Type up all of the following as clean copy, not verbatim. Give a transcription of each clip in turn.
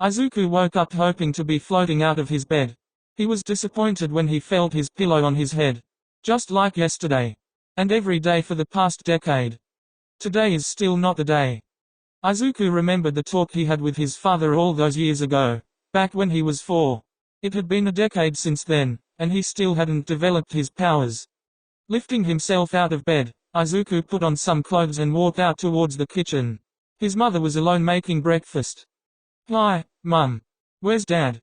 Izuku woke up hoping to be floating out of his bed. He was disappointed when he felt his pillow on his head. Just like yesterday. And every day for the past decade. Today is still not the day. Izuku remembered the talk he had with his father all those years ago, back when he was 4. It had been a decade since then, and he still hadn't developed his powers. Lifting himself out of bed, Izuku put on some clothes and walked out towards the kitchen. His mother was alone making breakfast. "Hi, Mum. Where's Dad?"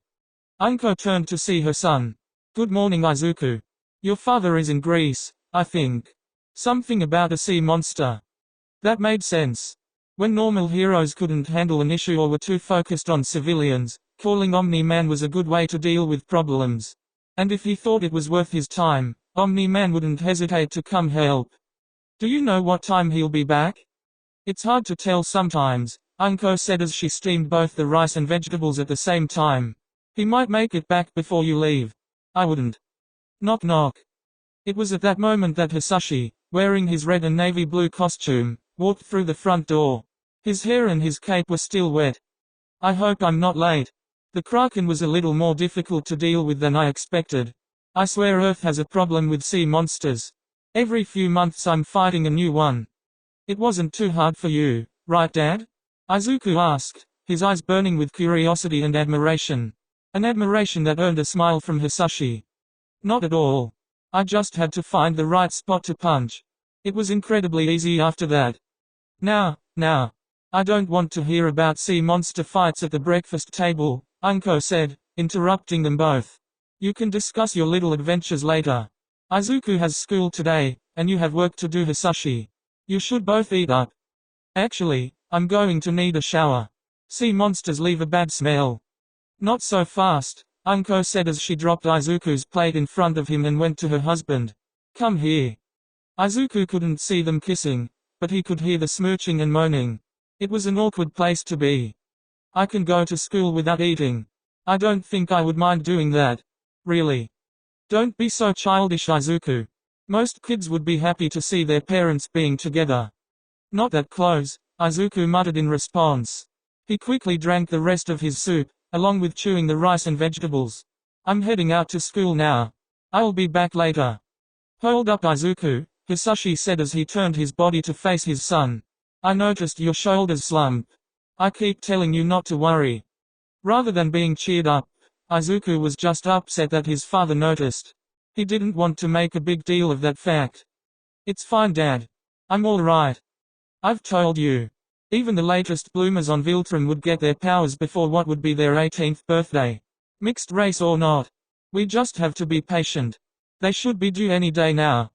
Anko turned to see her son. "Good morning, Izuku. Your father is in Greece, I think. Something about a sea monster." That made sense. When normal heroes couldn't handle an issue or were too focused on civilians, calling Omni-Man was a good way to deal with problems. And if he thought it was worth his time, Omni-Man wouldn't hesitate to come help. "Do you know what time he'll be back?" "It's hard to tell sometimes," Anko said as she steamed both the rice and vegetables at the same time. "He might make it back before you leave." "I wouldn't." Knock knock. It was at that moment that Hisashi, wearing his red and navy blue costume, walked through the front door. His hair and his cape were still wet. "I hope I'm not late." The Kraken was a little more difficult to deal with than I expected. I swear Earth has a problem with sea monsters. Every few months I'm fighting a new one. "It wasn't too hard for you, right, Dad?" Izuku asked, his eyes burning with curiosity and admiration. An admiration that earned a smile from Hisashi. "Not at all. I just had to find the right spot to punch. It was incredibly easy after that." Now, I don't want to hear about sea monster fights at the breakfast table," Anko said, interrupting them both. "You can discuss your little adventures later. Izuku has school today, and you have work to do, Hisashi. You should both eat up." "Actually, I'm going to need a shower. Sea monsters leave a bad smell." "Not so fast," Anko said as she dropped Izuku's plate in front of him and went to her husband. "Come here." Izuku couldn't see them kissing, but he could hear the smooching and moaning. It was an awkward place to be. "I can go to school without eating. I don't think I would mind doing that." "Really? Don't be so childish, Izuku. Most kids would be happy to see their parents being together." "Not that close," Izuku muttered in response. He quickly drank the rest of his soup, along with chewing the rice and vegetables. "I'm heading out to school now. I'll be back later." "Hold up, Izuku," Hisashi said as he turned his body to face his son. "I noticed your shoulders slump. I keep telling you not to worry." Rather than being cheered up, Izuku was just upset that his father noticed. He didn't want to make a big deal of that fact. "It's fine, Dad. I'm all right. I've told you. Even the latest bloomers on Viltrum would get their powers before what would be their 18th birthday. Mixed race or not. We just have to be patient. They should be due any day now."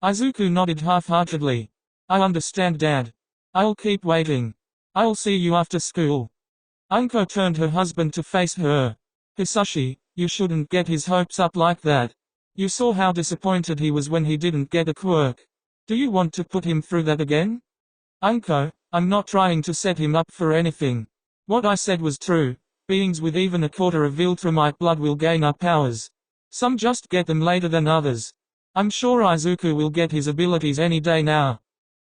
Izuku nodded half-heartedly. "I understand, Dad. I'll keep waiting. I'll see you after school." Anko turned her husband to face her. "Hisashi, you shouldn't get his hopes up like that. You saw how disappointed he was when he didn't get a quirk. Do you want to put him through that again?" "Anko, I'm not trying to set him up for anything. What I said was true. Beings with even a quarter of Viltrumite blood will gain our powers. Some just get them later than others. I'm sure Izuku will get his abilities any day now."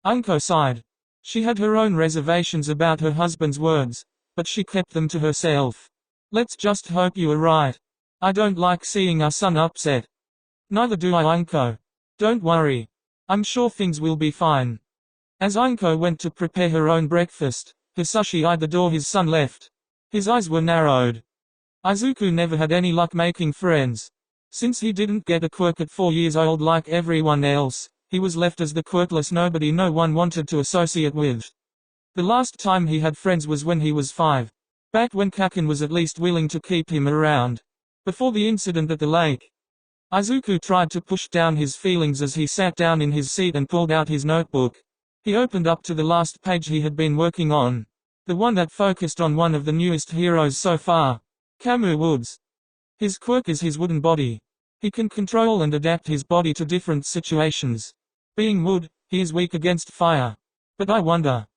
Anko sighed. She had her own reservations about her husband's words, but she kept them to herself. "Let's just hope you are right. I don't like seeing our son upset." "Neither do I, Anko. Don't worry. I'm sure things will be fine." As Anko went to prepare her own breakfast, Hisashi eyed the door his son left. His eyes were narrowed. Izuku never had any luck making friends. Since he didn't get a quirk at 4 years old like everyone else, he was left as the quirkless nobody no one wanted to associate with. The last time he had friends was when he was 5. Back when Kaken was at least willing to keep him around. Before the incident at the lake. Izuku tried to push down his feelings as he sat down in his seat and pulled out his notebook. He opened up to the last page he had been working on. The one that focused on one of the newest heroes so far. Camus Woods. His quirk is his wooden body. He can control and adapt his body to different situations. Being wood, he is weak against fire. But I wonder.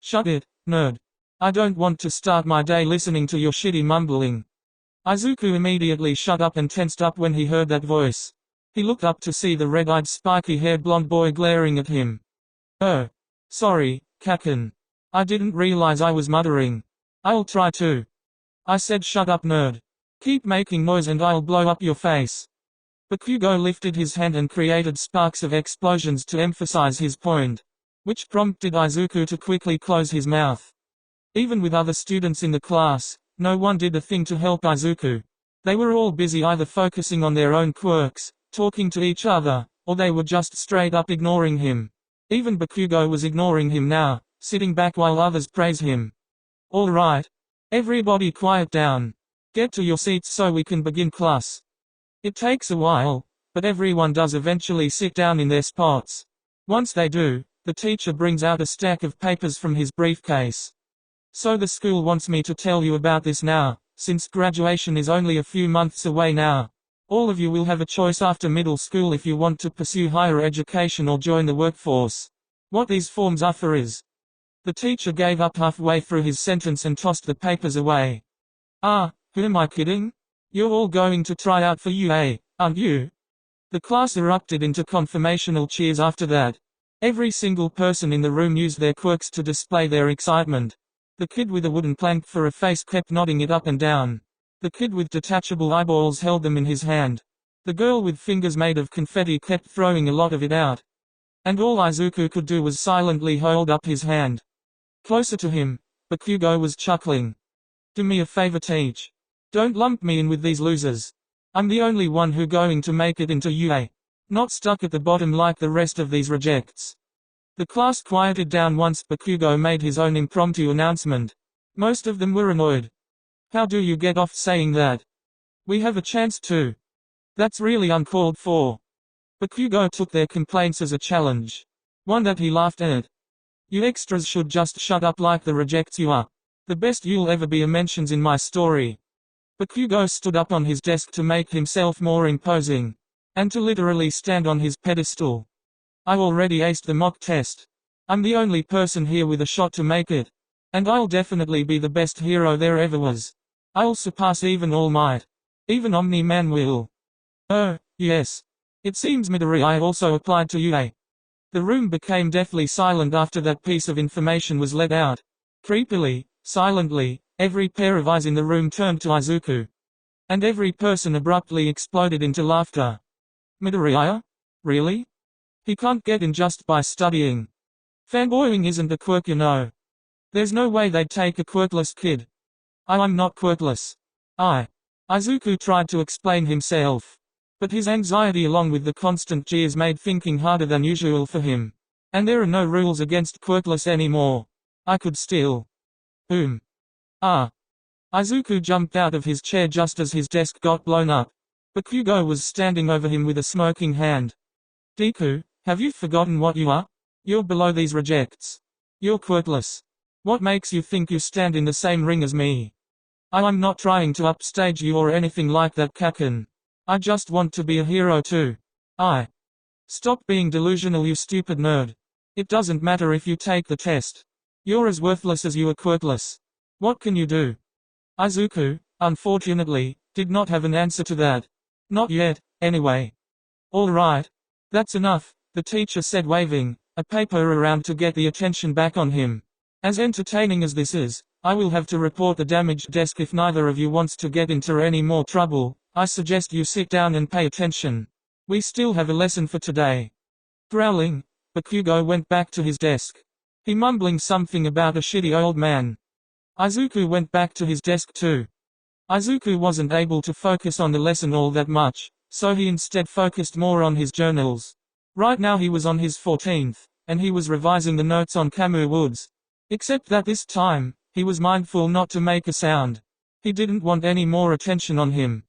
Shut it, nerd. I don't want to start my day listening to your shitty mumbling. Izuku immediately shut up and tensed up when he heard that voice. He looked up to see the red-eyed spiky-haired blonde boy glaring at him. "Oh. Sorry, Kaken. I didn't realize I was muttering. I'll try to." I said shut up, nerd. Keep making noise and I'll blow up your face. Bakugo lifted his hand and created sparks of explosions to emphasize his point, which prompted Izuku to quickly close his mouth. Even with other students in the class, no one did a thing to help Izuku. They were all busy either focusing on their own quirks, talking to each other, or they were just straight up ignoring him. Even Bakugo was ignoring him now, sitting back while others praise him. All right. Everybody quiet down. Get to your seats so we can begin class. It takes a while, but everyone does eventually sit down in their spots. Once they do, the teacher brings out a stack of papers from his briefcase. So the school wants me to tell you about this now, since graduation is only a few months away now. All of you will have a choice after middle school if you want to pursue higher education or join the workforce. What these forms are for is. The teacher gave up halfway through his sentence and tossed the papers away. Ah, who am I kidding? You're all going to try out for UA, aren't you? The class erupted into confirmational cheers after that. Every single person in the room used their quirks to display their excitement. The kid with a wooden plank for a face kept nodding it up and down. The kid with detachable eyeballs held them in his hand. The girl with fingers made of confetti kept throwing a lot of it out. And all Izuku could do was silently hold up his hand. Closer to him, Bakugo was chuckling. Do me a favor, teach. Don't lump me in with these losers. I'm the only one who going to make it into UA. Not stuck at the bottom like the rest of these rejects. The class quieted down once Bakugo made his own impromptu announcement. Most of them were annoyed. How do you get off saying that? We have a chance too. That's really uncalled for. Bakugo took their complaints as a challenge. One that he laughed at. You extras should just shut up like the rejects you are. The best you'll ever be are mentions in my story. Bakugo stood up on his desk to make himself more imposing, and to literally stand on his pedestal. I already aced the mock test. I'm the only person here with a shot to make it. And I'll definitely be the best hero there ever was. I'll surpass even All Might. Even Omni-Man will. Oh, yes. It seems Midoriya also applied to UA. The room became deathly silent after that piece of information was let out. Creepily, silently, every pair of eyes in the room turned to Izuku. And every person abruptly exploded into laughter. Midoriya? Really? He can't get in just by studying. Fanboying isn't a quirk, you know. There's no way they'd take a quirkless kid. I'm not quirkless. Izuku tried to explain himself. But his anxiety along with the constant jeers made thinking harder than usual for him. And there are no rules against quirkless anymore. I could still. Izuku jumped out of his chair just as his desk got blown up. Bakugo was standing over him with a smoking hand. Deku, have you forgotten what you are? You're below these rejects. You're quirkless. What makes you think you stand in the same ring as me? I'm not trying to upstage you or anything like that, Kaken. I just want to be a hero too. Stop being delusional, you stupid nerd. It doesn't matter if you take the test. You're as worthless as you are quirkless. What can you do? Izuku, unfortunately, did not have an answer to that. Not yet, anyway. All right. That's enough, the teacher said, waving a paper around to get the attention back on him. As entertaining as this is, I will have to report the damaged desk if neither of you wants to get into any more trouble. I suggest you sit down and pay attention. We still have a lesson for today. Growling, Bakugo went back to his desk. He mumbling something about a shitty old man. Izuku went back to his desk too. Izuku wasn't able to focus on the lesson all that much, so he instead focused more on his journals. Right now he was on his 14th, and he was revising the notes on Camus Woods. Except that this time, he was mindful not to make a sound. He didn't want any more attention on him.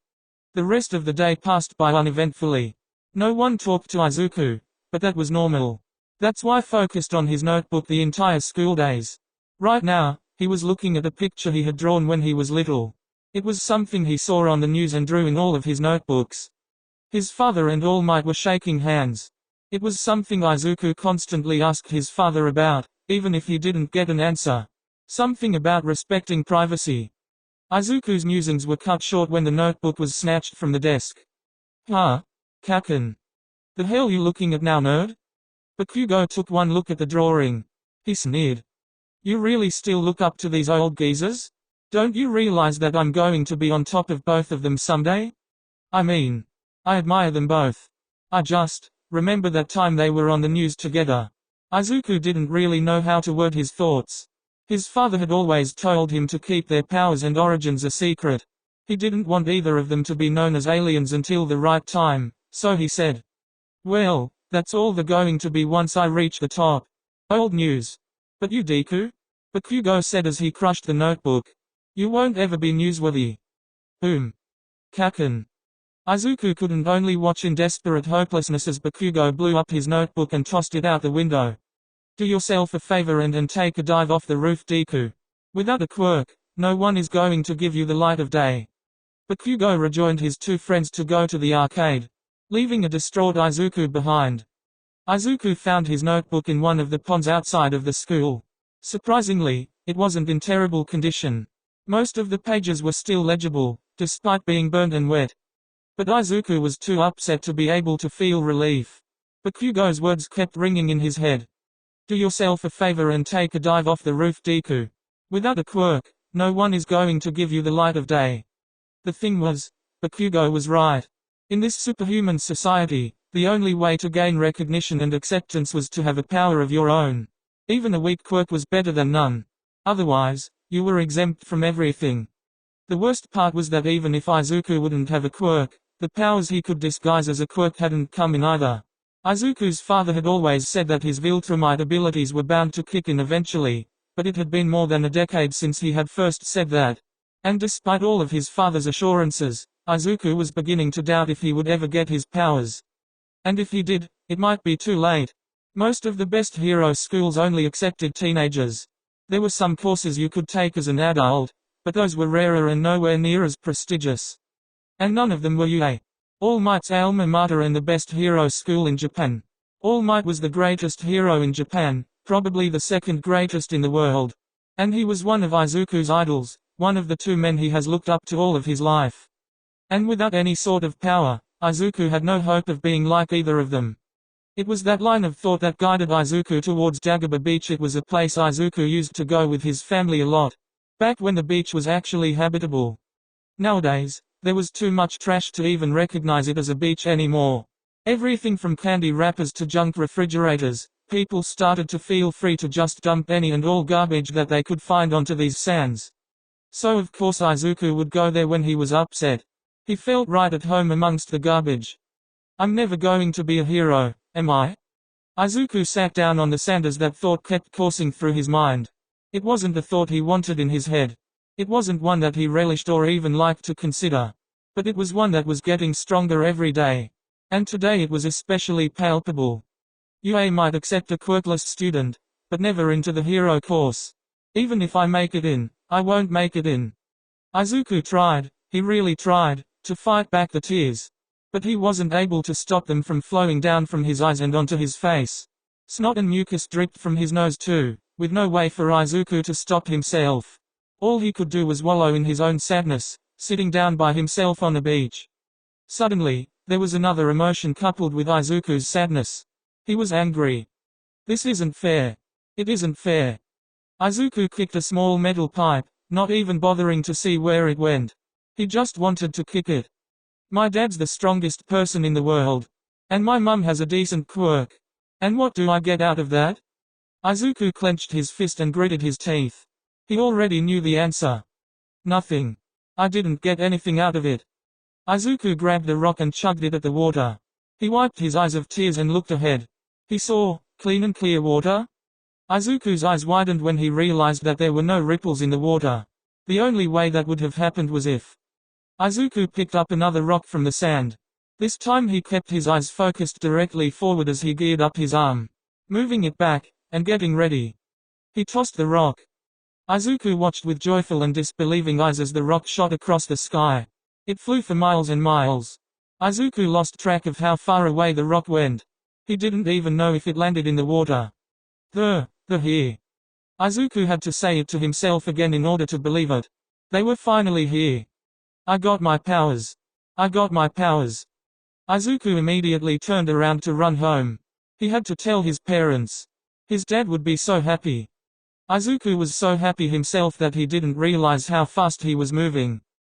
The rest of the day passed by uneventfully. No one talked to Izuku, but that was normal. That's why focused on his notebook the entire school days. Right now, he was looking at a picture he had drawn when he was little. It was something he saw on the news and drew in all of his notebooks. His father and All Might were shaking hands. It was something Izuku constantly asked his father about, even if he didn't get an answer. Something about respecting privacy. Izuku's musings were cut short when the notebook was snatched from the desk. Kaken. The hell you looking at now, nerd? Bakugo took one look at the drawing. He sneered. You really still look up to these old geezers? Don't you realize that I'm going to be on top of both of them someday? I mean, I admire them both. I just remember that time they were on the news together. Izuku didn't really know how to word his thoughts. His father had always told him to keep their powers and origins a secret. He didn't want either of them to be known as aliens until the right time, so he said, "Well, that's all they're going to be once I reach the top." Old news. But you, Deku? Bakugo said as he crushed the notebook. You won't ever be newsworthy. Kaken. Izuku couldn't only watch in desperate hopelessness as Bakugo blew up his notebook and tossed it out the window. Do yourself a favor and take a dive off the roof, Deku. Without a quirk, no one is going to give you the light of day. Bakugo rejoined his two friends to go to the arcade, leaving a distraught Izuku behind. Izuku found his notebook in one of the ponds outside of the school. Surprisingly, it wasn't in terrible condition. Most of the pages were still legible, despite being burnt and wet. But Izuku was too upset to be able to feel relief. Bakugo's words kept ringing in his head. Do yourself a favor and take a dive off the roof, Deku. Without a quirk, no one is going to give you the light of day. The thing was, Bakugo was right. In this superhuman society, the only way to gain recognition and acceptance was to have a power of your own. Even a weak quirk was better than none. Otherwise, you were exempt from everything. The worst part was that even if Izuku wouldn't have a quirk, the powers he could disguise as a quirk hadn't come in either. Izuku's father had always said that his Viltrumite abilities were bound to kick in eventually, but it had been more than a decade since he had first said that. And despite all of his father's assurances, Izuku was beginning to doubt if he would ever get his powers. And if he did, it might be too late. Most of the best hero schools only accepted teenagers. There were some courses you could take as an adult, but those were rarer and nowhere near as prestigious. And none of them were UA. All Might's alma mater and the best hero school in Japan. All Might was the greatest hero in Japan, probably the second greatest in the world. And he was one of Izuku's idols, one of the two men he has looked up to all of his life. And without any sort of power, Izuku had no hope of being like either of them. It was that line of thought that guided Izuku towards Dagobah Beach. It was a place Izuku used to go with his family a lot, back when the beach was actually habitable. Nowadays, there was too much trash to even recognize it as a beach anymore. Everything from candy wrappers to junk refrigerators, people started to feel free to just dump any and all garbage that they could find onto these sands. So of course Izuku would go there when he was upset. He felt right at home amongst the garbage. I'm never going to be a hero, am I? Izuku sat down on the sand as that thought kept coursing through his mind. It wasn't the thought he wanted in his head. It wasn't one that he relished or even liked to consider. But it was one that was getting stronger every day. And today it was especially palpable. UA might accept a quirkless student, but never into the hero course. Even if I make it in, I won't make it in. Izuku tried, he really tried, to fight back the tears. But he wasn't able to stop them from flowing down from his eyes and onto his face. Snot and mucus dripped from his nose too, with no way for Izuku to stop himself. All he could do was wallow in his own sadness, sitting down by himself on a beach. Suddenly, there was another emotion coupled with Izuku's sadness. He was angry. This isn't fair. It isn't fair. Izuku kicked a small metal pipe, not even bothering to see where it went. He just wanted to kick it. My dad's the strongest person in the world. And my mum has a decent quirk. And what do I get out of that? Izuku clenched his fist and gritted his teeth. He already knew the answer. Nothing. I didn't get anything out of it. Izuku grabbed a rock and chugged it at the water. He wiped his eyes of tears and looked ahead. He saw clean and clear water. Izuku's eyes widened when he realized that there were no ripples in the water. The only way that would have happened was if Izuku picked up another rock from the sand. This time he kept his eyes focused directly forward as he geared up his arm, moving it back, and getting ready. He tossed the rock. Izuku watched with joyful and disbelieving eyes as the rock shot across the sky. It flew for miles and miles. Izuku lost track of how far away the rock went. He didn't even know if it landed in the water. They're here. Izuku had to say it to himself again in order to believe it. They were finally here. I got my powers. I got my powers. Izuku immediately turned around to run home. He had to tell his parents. His dad would be so happy. Izuku was so happy himself that he didn't realize how fast he was moving.